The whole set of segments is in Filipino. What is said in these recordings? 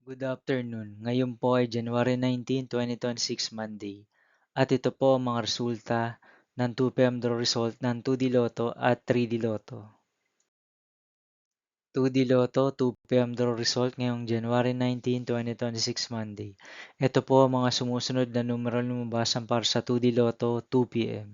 Good afternoon. Ngayon po ay January 19, 2026 Monday. At ito po ang mga resulta ng 2 p.m. draw result ng 2D Lotto at 3D Lotto. 2D Lotto 2 p.m. draw result ngayong January 19, 2026 Monday. Ito po ang mga sumusunod na numeral lumabasan para sa 2D Lotto 2 p.m.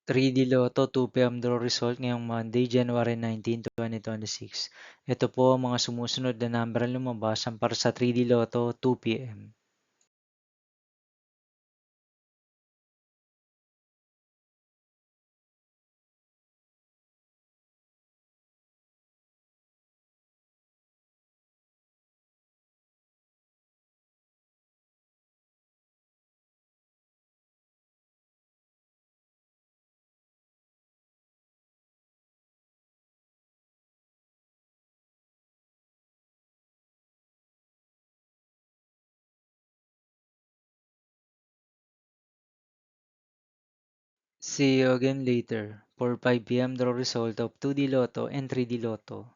3D Lotto 2 p.m. draw result ngayong Monday, January 19, 2026. Ito po ang mga sumusunod na numeral lumabasan para sa 3D Lotto 2 p.m. See you again later for 5 p.m. draw result of 2D Lotto and 3D Lotto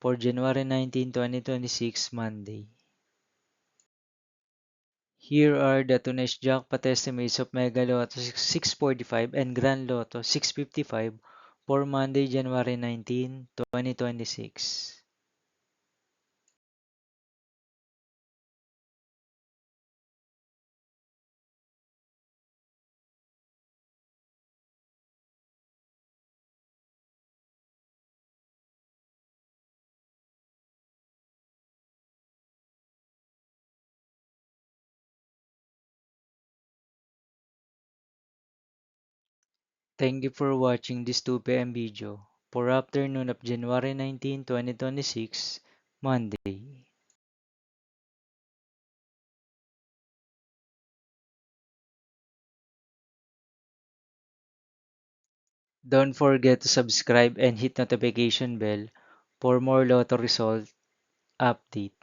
for January 19, 2026 Monday. Here are the tonight's jackpot estimates of Mega Lotto 645 and Grand Lotto 655 for Monday, January 19, 2026. Thank you for watching this 2 p.m. video for afternoon of January 19, 2026, Monday. Don't forget to subscribe and hit notification bell for more Lotto result update.